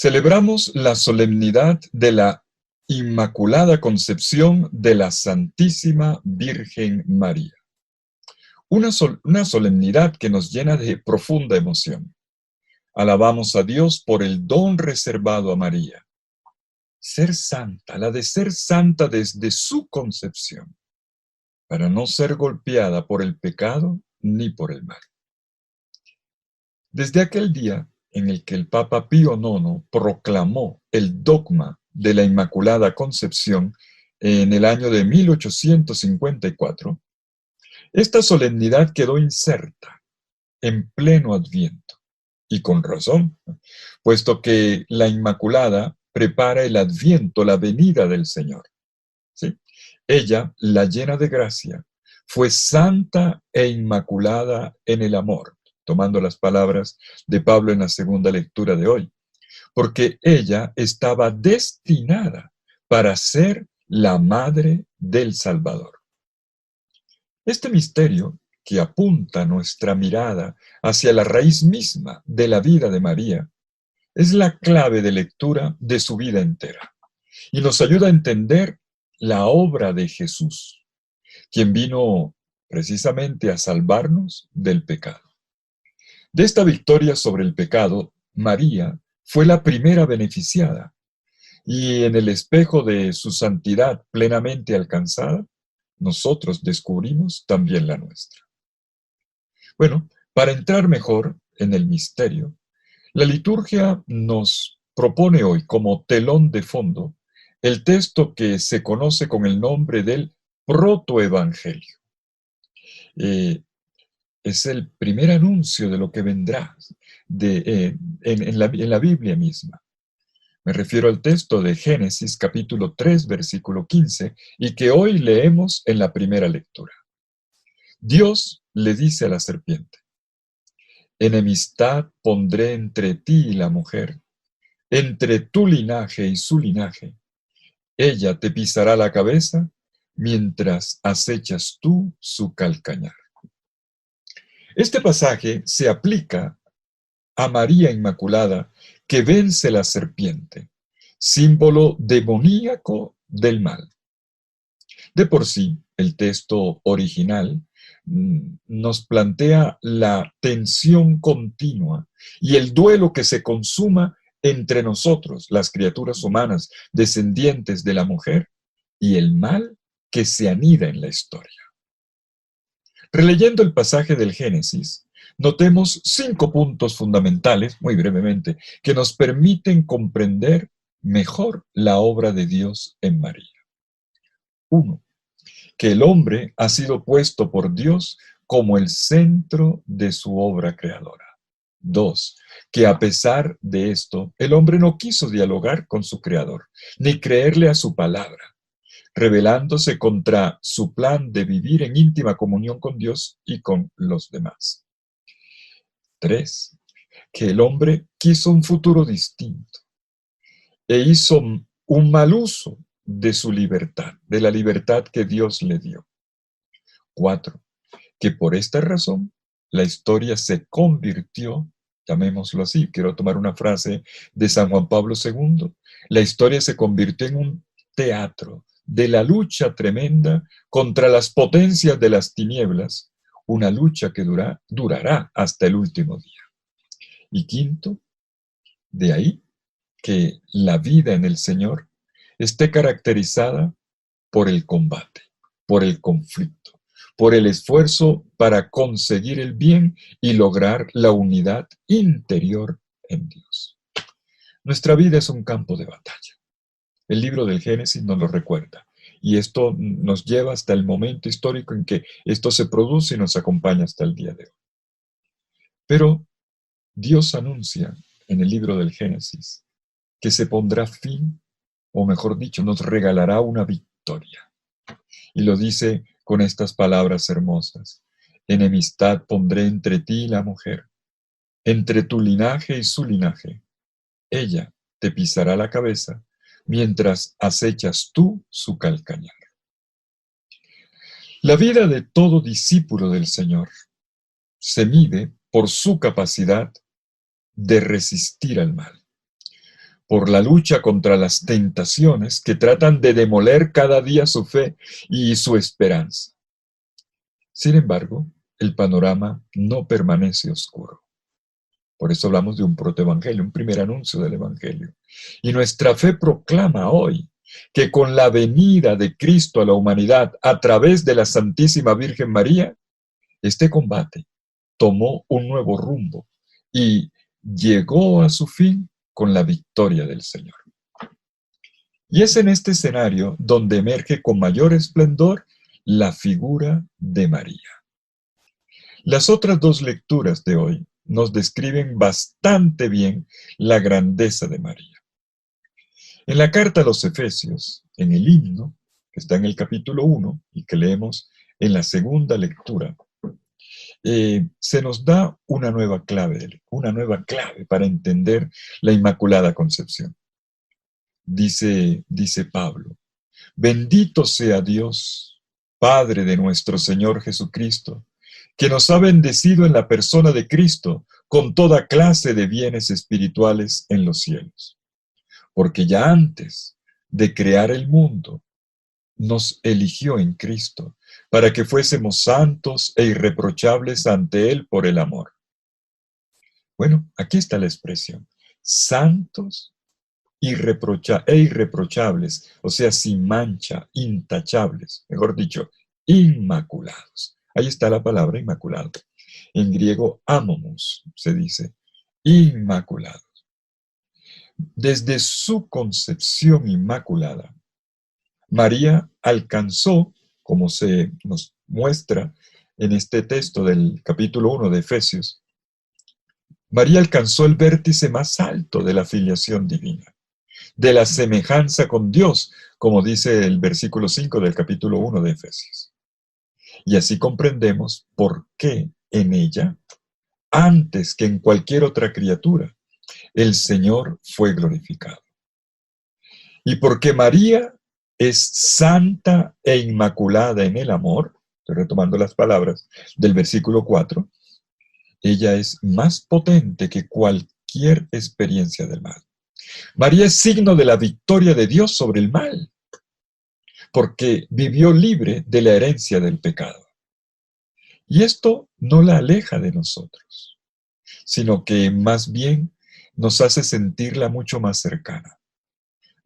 Celebramos la solemnidad de la Inmaculada Concepción de la Santísima Virgen María. Una solemnidad que nos llena de profunda emoción. Alabamos a Dios por el don reservado a María. Ser santa, la de ser santa desde su concepción, para no ser golpeada por el pecado ni por el mal. Desde aquel día en el que el Papa Pío IX proclamó el dogma de la Inmaculada Concepción en el año de 1854, esta solemnidad quedó inserta en pleno Adviento, y con razón, puesto que la Inmaculada prepara el Adviento, la venida del Señor. ¿Sí? Ella, la llena de gracia, fue santa e inmaculada en el amor, tomando las palabras de Pablo en la segunda lectura de hoy, porque ella estaba destinada para ser la madre del Salvador. Este misterio, que apunta nuestra mirada hacia la raíz misma de la vida de María, es la clave de lectura de su vida entera y nos ayuda a entender la obra de Jesús, quien vino precisamente a salvarnos del pecado. De esta victoria sobre el pecado, María fue la primera beneficiada, y en el espejo de su santidad plenamente alcanzada, nosotros descubrimos también la nuestra. Bueno, para entrar mejor en el misterio, la liturgia nos propone hoy como telón de fondo el texto que se conoce con el nombre del protoevangelio. Es el primer anuncio de lo que vendrá en la Biblia misma. Me refiero al texto de Génesis capítulo 3, versículo 15, y que hoy leemos en la primera lectura. Dios le dice a la serpiente: enemistad pondré entre ti y la mujer, entre tu linaje y su linaje. Ella te pisará la cabeza, mientras acechas tú su calcañar. Este pasaje se aplica a María Inmaculada, que vence la serpiente, símbolo demoníaco del mal. De por sí, el texto original nos plantea la tensión continua y el duelo que se consuma entre nosotros, las criaturas humanas descendientes de la mujer, y el mal que se anida en la historia. Releyendo el pasaje del Génesis, notemos 5 puntos fundamentales, muy brevemente, que nos permiten comprender mejor la obra de Dios en María. 1. Que el hombre ha sido puesto por Dios como el centro de su obra creadora. 2. Que a pesar de esto, el hombre no quiso dialogar con su Creador, ni creerle a su palabra, rebelándose contra su plan de vivir en íntima comunión con Dios y con los demás. 3. Que el hombre quiso un futuro distinto e hizo un mal uso de su libertad, de la libertad que Dios le dio. 4. Que por esta razón la historia se convirtió, llamémoslo así, quiero tomar una frase de San Juan Pablo II, la historia se convirtió en un teatro de la lucha tremenda contra las potencias de las tinieblas, una lucha que durará hasta el último día. Y 5, de ahí que la vida en el Señor esté caracterizada por el combate, por el conflicto, por el esfuerzo para conseguir el bien y lograr la unidad interior en Dios. Nuestra vida es un campo de batalla. El libro del Génesis nos lo recuerda, y esto nos lleva hasta el momento histórico en que esto se produce y nos acompaña hasta el día de hoy. Pero Dios anuncia en el libro del Génesis que se pondrá fin, o mejor dicho, nos regalará una victoria. Y lo dice con estas palabras hermosas: enemistad pondré entre ti y la mujer, entre tu linaje y su linaje. Ella te pisará la cabeza, mientras acechas tú su calcañar. La vida de todo discípulo del Señor se mide por su capacidad de resistir al mal, por la lucha contra las tentaciones que tratan de demoler cada día su fe y su esperanza. Sin embargo, el panorama no permanece oscuro. Por eso hablamos de un protoevangelio, un primer anuncio del evangelio. Y nuestra fe proclama hoy que con la venida de Cristo a la humanidad a través de la Santísima Virgen María, este combate tomó un nuevo rumbo y llegó a su fin con la victoria del Señor. Y es en este escenario donde emerge con mayor esplendor la figura de María. Las otras dos lecturas de hoy nos describen bastante bien la grandeza de María. En la carta a los Efesios, en el himno, que está en el capítulo 1 y que leemos en la segunda lectura, se nos da una nueva clave para entender la Inmaculada Concepción. Dice Pablo, bendito sea Dios, Padre de nuestro Señor Jesucristo, que nos ha bendecido en la persona de Cristo con toda clase de bienes espirituales en los cielos. Porque ya antes de crear el mundo, nos eligió en Cristo para que fuésemos santos e irreprochables ante Él por el amor. Bueno, aquí está la expresión, santos e irreprochables, o sea, sin mancha, intachables, mejor dicho, inmaculados. Ahí está la palabra inmaculado. En griego, amomos, se dice, inmaculado. Desde su concepción inmaculada, María alcanzó, como se nos muestra en este texto del capítulo 1 de Efesios, María alcanzó el vértice más alto de la filiación divina, de la semejanza con Dios, como dice el versículo 5 del capítulo 1 de Efesios. Y así comprendemos por qué en ella, antes que en cualquier otra criatura, el Señor fue glorificado. Y porque María es santa e inmaculada en el amor, estoy retomando las palabras del versículo 4, ella es más potente que cualquier experiencia del mal. María es signo de la victoria de Dios sobre el mal, porque vivió libre de la herencia del pecado. Y esto no la aleja de nosotros, sino que más bien nos hace sentirla mucho más cercana.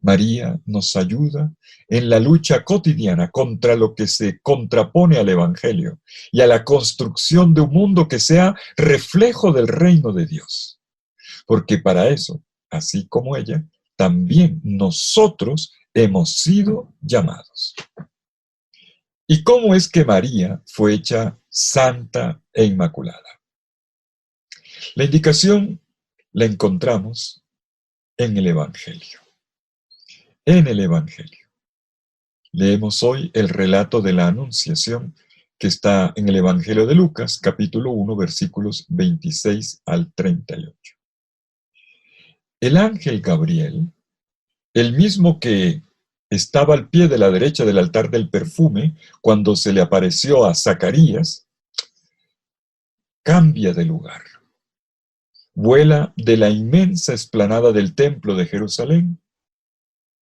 María nos ayuda en la lucha cotidiana contra lo que se contrapone al Evangelio y a la construcción de un mundo que sea reflejo del reino de Dios. Porque para eso, así como ella, también nosotros hemos sido llamados. ¿Y cómo es que María fue hecha santa e inmaculada? La indicación la encontramos en el Evangelio. En el Evangelio. Leemos hoy el relato de la Anunciación que está en el Evangelio de Lucas, capítulo 1, versículos 26 al 38. El ángel Gabriel, el mismo que estaba al pie de la derecha del altar del perfume cuando se le apareció a Zacarías, cambia de lugar. Vuela de la inmensa explanada del templo de Jerusalén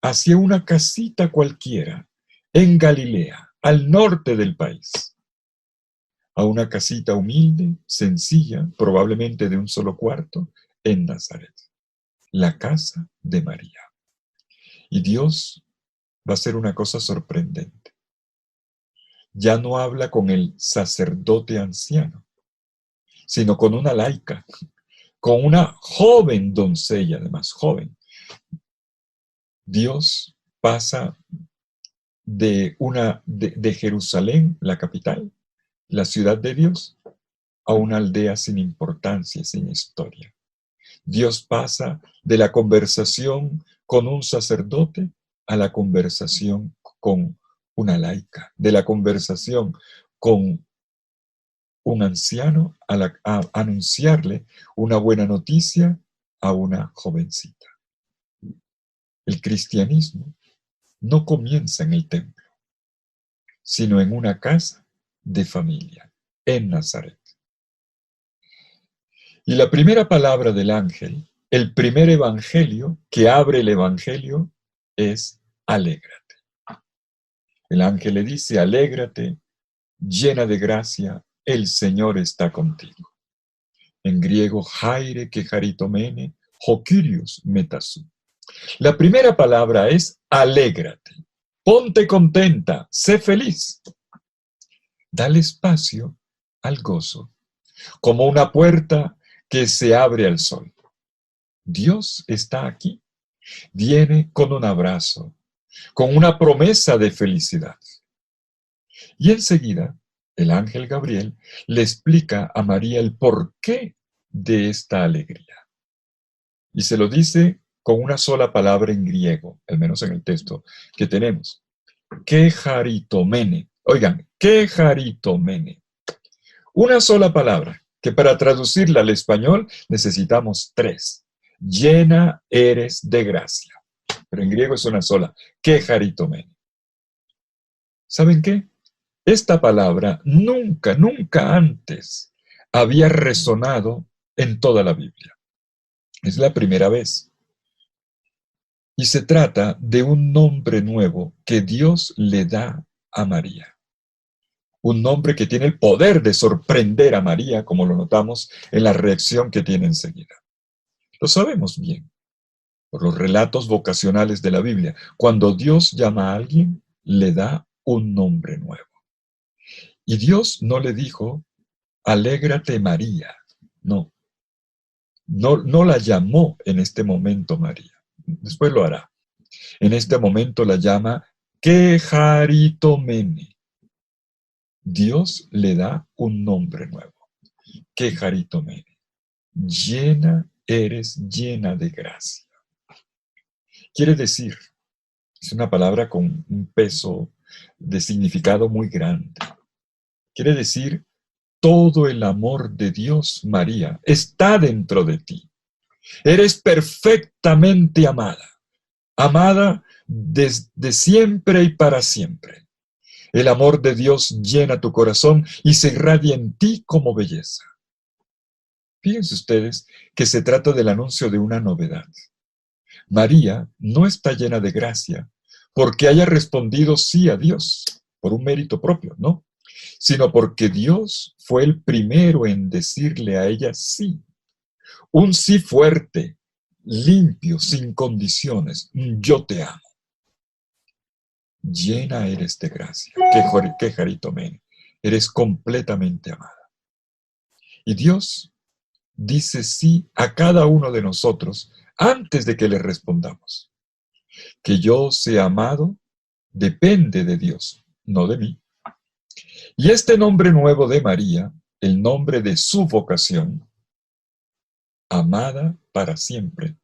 hacia una casita cualquiera en Galilea, al norte del país. A una casita humilde, sencilla, probablemente de un solo cuarto, en Nazaret, la casa de María. Y Dios va a hacer una cosa sorprendente. Ya no habla con el sacerdote anciano, sino con una laica, con una joven doncella, además joven. Dios pasa de Jerusalén, la capital, la ciudad de Dios, a una aldea sin importancia, sin historia. Dios pasa de la conversación con un sacerdote a la conversación con una laica, de la conversación con un anciano a anunciarle una buena noticia a una jovencita. El cristianismo no comienza en el templo, sino en una casa de familia, en Nazaret. Y la primera palabra del ángel el primer evangelio que abre el evangelio es alégrate. El ángel le dice, alégrate, llena de gracia, el Señor está contigo. En griego, Jaire que jaritomene, Hokirios metasu. La primera palabra es alégrate. Ponte contenta, sé feliz. Dale espacio al gozo, como una puerta que se abre al sol. Dios está aquí. Viene con un abrazo, con una promesa de felicidad. Y enseguida, el ángel Gabriel le explica a María el porqué de esta alegría. Y se lo dice con una sola palabra en griego, al menos en el texto que tenemos. Kejaritomene. Oigan, kejaritomene. Una sola palabra, que para traducirla al español necesitamos tres. Llena eres de gracia. Pero en griego es una sola. Kejaritomene. ¿Saben qué? Esta palabra nunca antes había resonado en toda la Biblia. Es la primera vez. Y se trata de un nombre nuevo que Dios le da a María. Un nombre que tiene el poder de sorprender a María, como lo notamos en la reacción que tiene enseguida. Lo sabemos bien por los relatos vocacionales de la Biblia. Cuando Dios llama a alguien, le da un nombre nuevo. Y Dios no le dijo, alégrate María. No, no la llamó en este momento María. Después lo hará. En este momento la llama Kejaritomene. Dios le da un nombre nuevo. Kejaritomene. Eres llena de gracia. Quiere decir, es una palabra con un peso de significado muy grande. Quiere decir, todo el amor de Dios, María, está dentro de ti. Eres perfectamente amada. Amada desde siempre y para siempre. El amor de Dios llena tu corazón y se irradia en ti como belleza. Fíjense ustedes que se trata del anuncio de una novedad. María no está llena de gracia porque haya respondido sí a Dios por un mérito propio, no, sino porque Dios fue el primero en decirle a ella sí. Un sí fuerte, limpio, sin condiciones. Yo te amo. Llena eres de gracia. Qué jaritomene. Eres completamente amada. Y Dios dice sí a cada uno de nosotros antes de que le respondamos. Que yo sea amado depende de Dios, no de mí. Y este nombre nuevo de María, el nombre de su vocación, amada para siempre,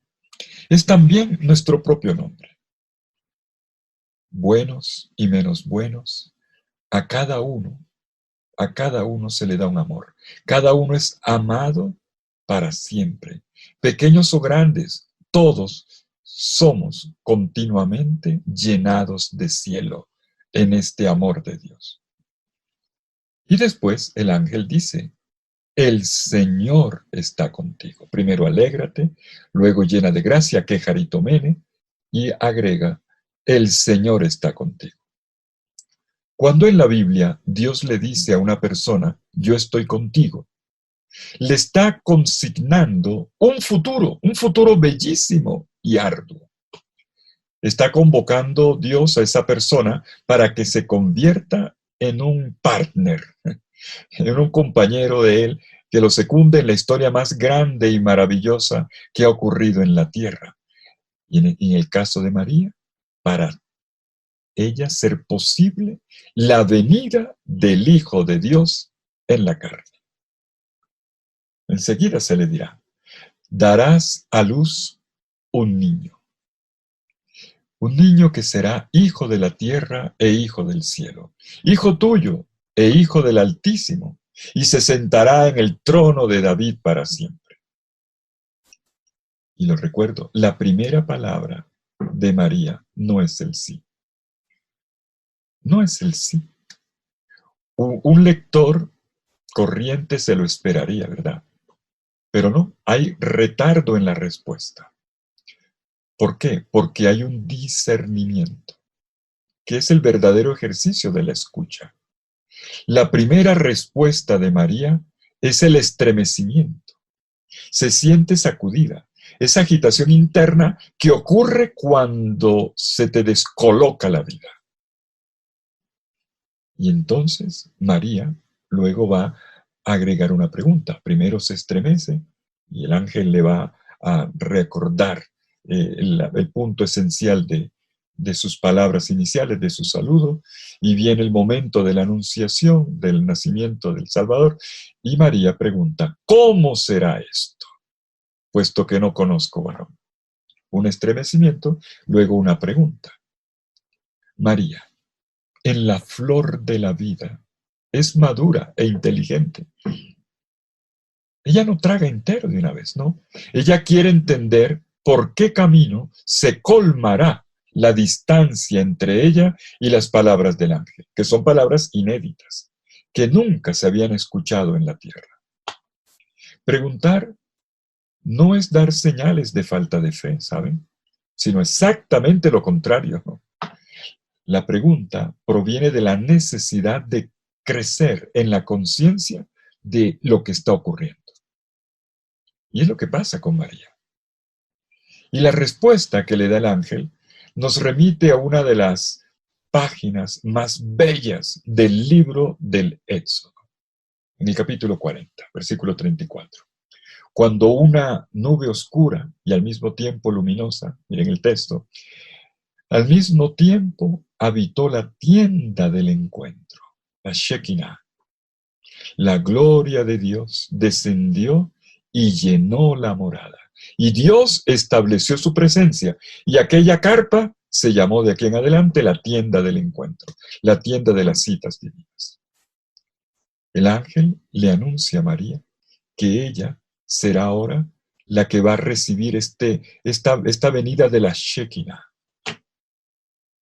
es también nuestro propio nombre. Buenos y menos buenos, a cada uno se le da un amor. Cada uno es amado para siempre. Pequeños o grandes, todos somos continuamente llenados de cielo en este amor de Dios. Y después el ángel dice, el Señor está contigo. Primero alégrate, luego llena de gracia, quejaritomene, y agrega, el Señor está contigo. Cuando en la Biblia Dios le dice a una persona, yo estoy contigo, le está consignando un futuro bellísimo y arduo. Está convocando Dios a esa persona para que se convierta en un partner, en un compañero de él que lo secunde en la historia más grande y maravillosa que ha ocurrido en la tierra. Y en el caso de María, para ella ser posible la venida del Hijo de Dios en la carne. Enseguida se le dirá, darás a luz un niño que será hijo de la tierra e hijo del cielo, hijo tuyo e hijo del Altísimo, y se sentará en el trono de David para siempre. Y lo recuerdo, la primera palabra de María no es el sí. No es el sí. Un lector corriente se lo esperaría, ¿verdad? Pero no, hay retardo en la respuesta. ¿Por qué? Porque hay un discernimiento, que es el verdadero ejercicio de la escucha. La primera respuesta de María es el estremecimiento. Se siente sacudida. Esa agitación interna que ocurre cuando se te descoloca la vida. Y entonces María luego va a agregar una pregunta. Primero se estremece y el ángel le va a recordar el punto esencial de sus palabras iniciales, de su saludo, y viene el momento de la anunciación, del nacimiento del Salvador, y María pregunta, ¿cómo será esto? Puesto que no conozco varón. Un estremecimiento, luego una pregunta. María, en la flor de la vida, es madura e inteligente. Ella no traga entero de una vez, ¿no? Ella quiere entender por qué camino se colmará la distancia entre ella y las palabras del ángel, que son palabras inéditas, que nunca se habían escuchado en la tierra. Preguntar no es dar señales de falta de fe, ¿saben? Sino exactamente lo contrario, ¿no? La pregunta proviene de la necesidad de crecer en la conciencia de lo que está ocurriendo. Y es lo que pasa con María. Y la respuesta que le da el ángel nos remite a una de las páginas más bellas del libro del Éxodo, en el capítulo 40, versículo 34. Cuando una nube oscura y al mismo tiempo luminosa, miren el texto, al mismo tiempo habitó la tienda del encuentro, la Shekinah. La gloria de Dios descendió y llenó la morada. Y Dios estableció su presencia. Y aquella carpa se llamó de aquí en adelante la tienda del encuentro, la tienda de las citas divinas. El ángel le anuncia a María que ella será ahora la que va a recibir esta venida de la Shekinah.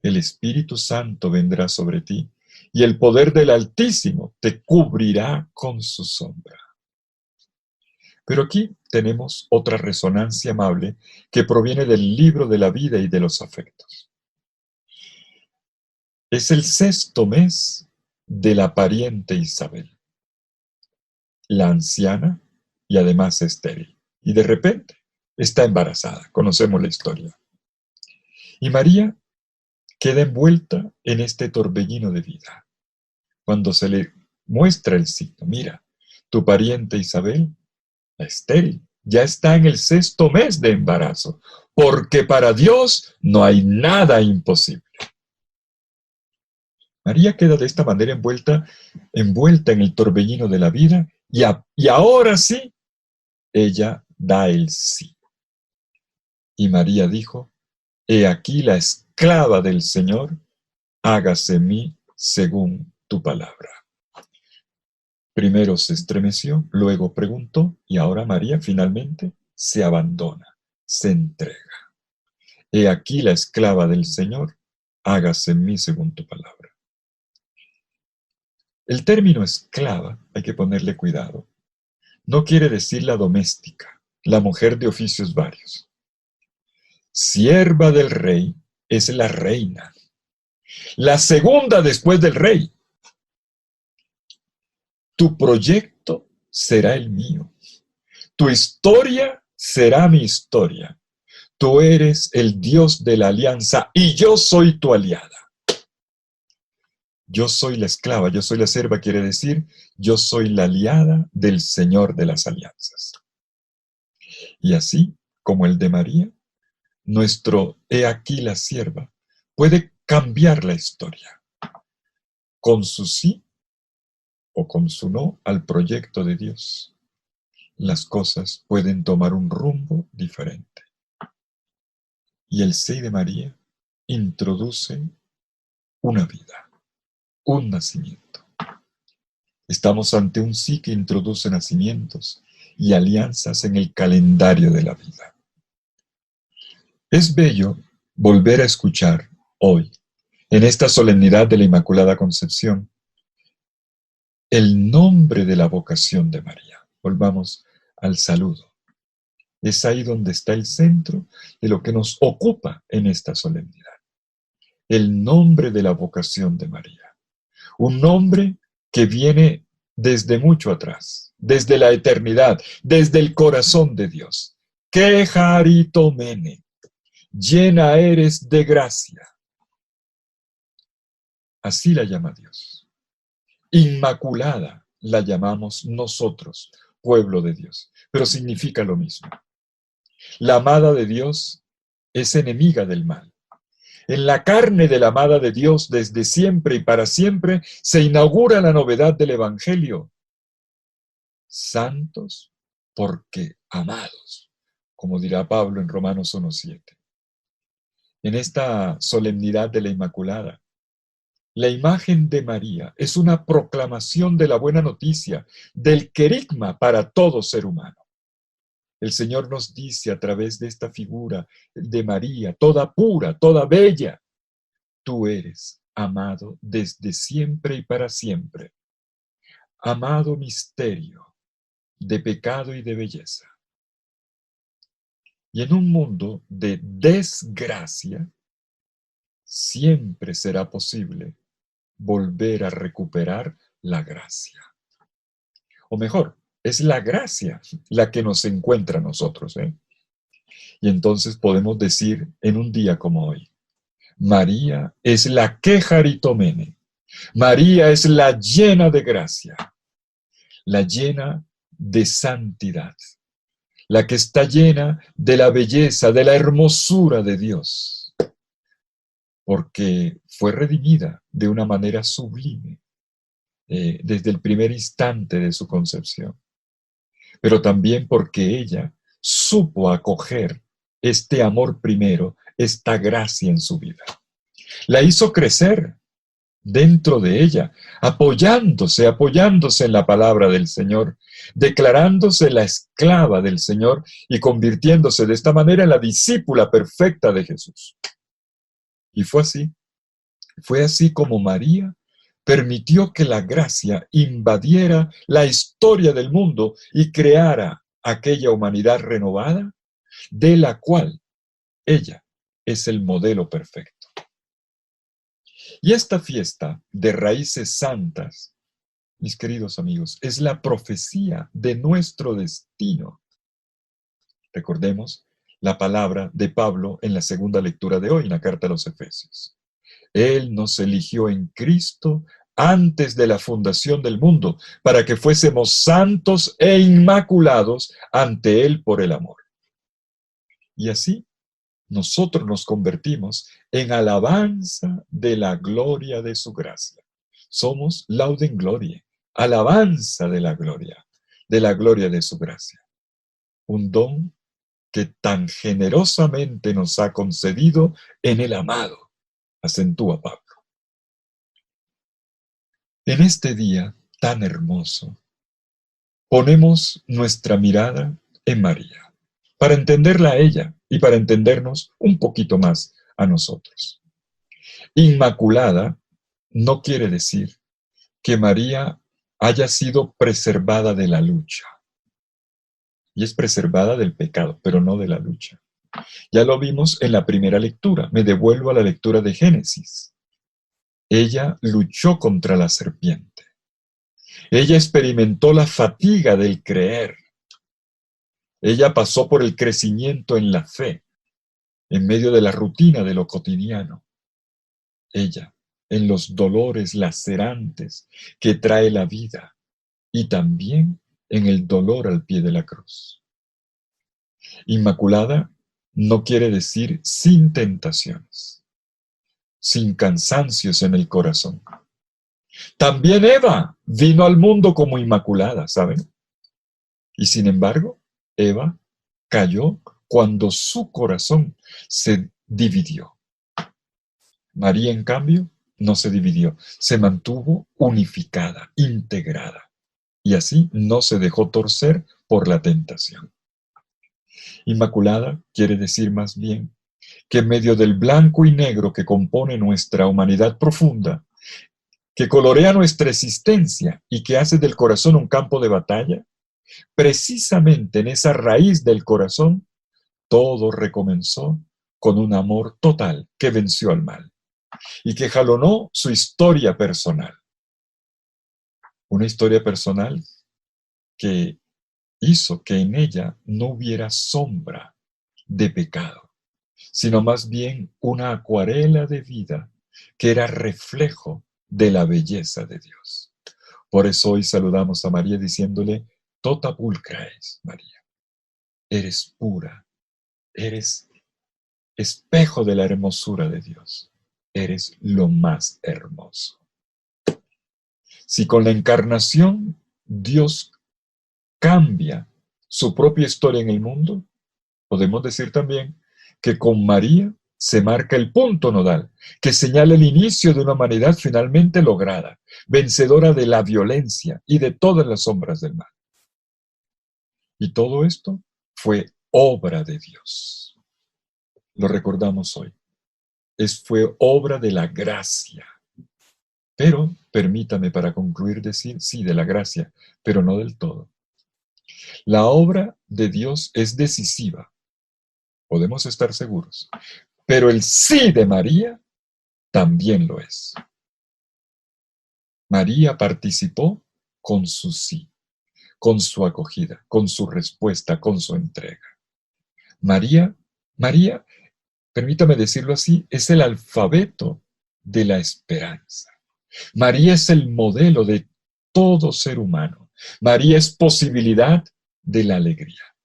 El Espíritu Santo vendrá sobre ti y el poder del Altísimo te cubrirá con su sombra. Pero aquí tenemos otra resonancia amable que proviene del libro de la vida y de los afectos. Es el 6º mes de la pariente Isabel, la anciana y además estéril. Y de repente está embarazada, conocemos la historia. Y María queda envuelta en este torbellino de vida. Cuando se le muestra el signo, mira, tu pariente Isabel, la estéril, ya está en el 6º mes de embarazo, porque para Dios no hay nada imposible. María queda de esta manera envuelta en el torbellino de la vida y ahora sí, ella da el sí. Y María dijo, he aquí la esclava del Señor, hágase en mí según tu palabra. Primero se estremeció, luego preguntó, y ahora María finalmente se abandona, se entrega. He aquí la esclava del Señor, hágase en mí según tu palabra. El término esclava, hay que ponerle cuidado, no quiere decir la doméstica, la mujer de oficios varios. Sierva del rey es la reina, la segunda después del rey. Tu proyecto será el mío. Tu historia será mi historia. Tú eres el Dios de la alianza y yo soy tu aliada. Yo soy la esclava, yo soy la sierva, quiere decir, yo soy la aliada del Señor de las alianzas. Y así, como el de María, nuestro he aquí la sierva puede cambiar la historia. Con su sí o con su no al proyecto de Dios, las cosas pueden tomar un rumbo diferente. Y el sí de María introduce una vida, un nacimiento. Estamos ante un sí que introduce nacimientos y alianzas en el calendario de la vida. Es bello volver a escuchar hoy, en esta solemnidad de la Inmaculada Concepción, el nombre de la vocación de María. Volvamos al saludo. Es ahí donde está el centro de lo que nos ocupa en esta solemnidad. El nombre de la vocación de María. Un nombre que viene desde mucho atrás, desde la eternidad, desde el corazón de Dios. Que Charitomene, llena eres de gracia. Así la llama Dios. Inmaculada la llamamos nosotros, pueblo de Dios, pero significa lo mismo. La amada de Dios es enemiga del mal. En la carne de la amada de Dios, desde siempre y para siempre, se inaugura la novedad del Evangelio. Santos porque amados, como dirá Pablo en Romanos 1:7. En esta solemnidad de la Inmaculada, la imagen de María es una proclamación de la buena noticia, del querigma para todo ser humano. El Señor nos dice a través de esta figura de María, toda pura, toda bella, tú eres amado desde siempre y para siempre. Amado misterio de pecado y de belleza. Y en un mundo de desgracia, siempre será posible volver a recuperar la gracia. O mejor, es la gracia la que nos encuentra a nosotros, ¿eh? Y entonces podemos decir en un día como hoy, María es la que Charitomene. María es la llena de gracia, la llena de santidad, la que está llena de la belleza, de la hermosura de Dios, porque fue redimida de una manera sublime desde el primer instante de su concepción, pero también porque ella supo acoger este amor primero, esta gracia en su vida. La hizo crecer dentro de ella, apoyándose en la palabra del Señor, declarándose la esclava del Señor y convirtiéndose de esta manera en la discípula perfecta de Jesús. Y fue así como María permitió que la gracia invadiera la historia del mundo y creara aquella humanidad renovada, de la cual ella es el modelo perfecto. Y esta fiesta de raíces santas, mis queridos amigos, es la profecía de nuestro destino. Recordemos la palabra de Pablo en la segunda lectura de hoy, en la carta a los Efesios. Él nos eligió en Cristo antes de la fundación del mundo, para que fuésemos santos e inmaculados ante Él por el amor. Y así, nosotros nos convertimos en alabanza de la gloria de su gracia. Somos lauden gloria, alabanza de la gloria de su gracia. Un don que tan generosamente nos ha concedido en el amado, acentúa Pablo. En este día tan hermoso, ponemos nuestra mirada en María, para entenderla a ella y para entendernos un poquito más a nosotros. Inmaculada no quiere decir que María haya sido preservada de la lucha. Y es preservada del pecado, pero no de la lucha. Ya lo vimos en la primera lectura. Me devuelvo a la lectura de Génesis. Ella luchó contra la serpiente. Ella experimentó la fatiga del creer. Ella pasó por el crecimiento en la fe, en medio de la rutina de lo cotidiano. Ella, en los dolores lacerantes que trae la vida, y también en el dolor al pie de la cruz. Inmaculada no quiere decir sin tentaciones, sin cansancios en el corazón. También Eva vino al mundo como inmaculada, ¿saben? Y sin embargo, Eva cayó cuando su corazón se dividió. María, en cambio, no se dividió, se mantuvo unificada, integrada, y así no se dejó torcer por la tentación. Inmaculada quiere decir más bien que en medio del blanco y negro que compone nuestra humanidad profunda, que colorea nuestra existencia y que hace del corazón un campo de batalla, Precisamente en esa raíz del corazón, todo recomenzó con un amor total que venció al mal y que jalonó su historia personal. Una historia personal que hizo que en ella no hubiera sombra de pecado, sino más bien una acuarela de vida que era reflejo de la belleza de Dios. Por eso hoy saludamos a María diciéndole, tota pulcra es, María. Eres pura, eres espejo de la hermosura de Dios. Eres lo más hermoso. Si con la encarnación Dios cambia su propia historia en el mundo, podemos decir también que con María se marca el punto nodal, que señala el inicio de una humanidad finalmente lograda, vencedora de la violencia y de todas las sombras del mal. Y todo esto fue obra de Dios. Lo recordamos hoy. Fue obra de la gracia. Pero, permítame para concluir decir, sí, de la gracia, pero no del todo. La obra de Dios es decisiva, podemos estar seguros, pero el sí de María también lo es. María participó con su sí, con su acogida, con su respuesta, con su entrega. María, permítame decirlo así, es el alfabeto de la esperanza. María es el modelo de todo ser humano. María es posibilidad de la alegría.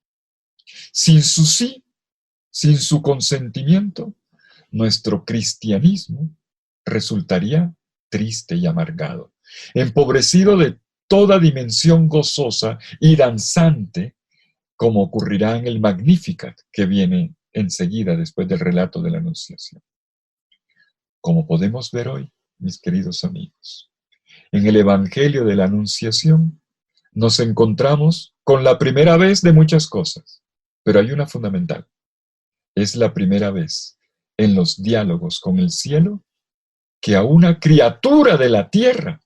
Sin su sí, sin su consentimiento, nuestro cristianismo resultaría triste y amargado, empobrecido de toda dimensión gozosa y danzante, como ocurrirá en el Magnificat que viene enseguida después del relato de la Anunciación. Como podemos ver hoy, mis queridos amigos, en el Evangelio de la Anunciación nos encontramos con la primera vez de muchas cosas, pero hay una fundamental. Es la primera vez en los diálogos con el cielo que a una criatura de la tierra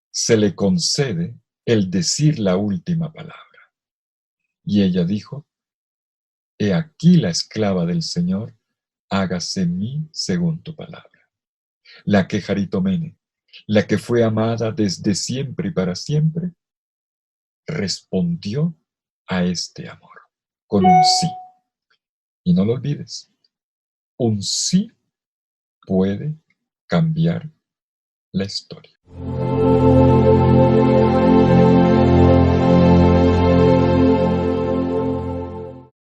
se le concede el decir la última palabra. Y ella dijo, he aquí la esclava del Señor, hágase en mí según tu palabra. La que Jaritomene, la que fue amada desde siempre y para siempre, respondió a este amor con un sí. Y no lo olvides, un sí puede cambiar la historia.